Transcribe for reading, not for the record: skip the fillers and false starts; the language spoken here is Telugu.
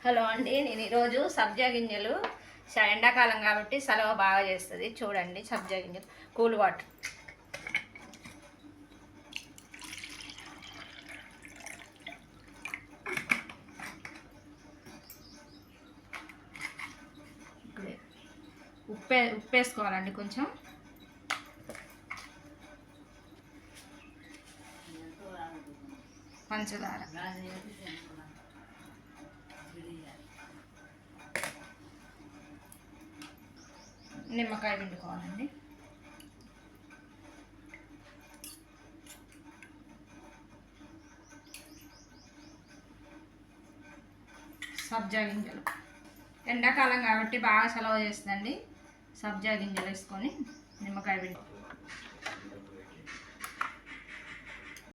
హలో అండి, నేను ఈరోజు సబ్జా గింజలు ఎండాకాలం కాబట్టి సలవ బాగా చేస్తుంది. చూడండి, సబ్జా గింజలు కూల్ వాటర్ ఉప్పేసుకోవాలండి కొంచెం. పంచదార, నిమ్మకాయ పిండుకోవాలండి. సబ్జా గింజలు ఎండాకాలం కాబట్టి బాగా చలవ చేస్తుందండి. సబ్జా గింజలు వేసుకొని నిమ్మకాయ పిండి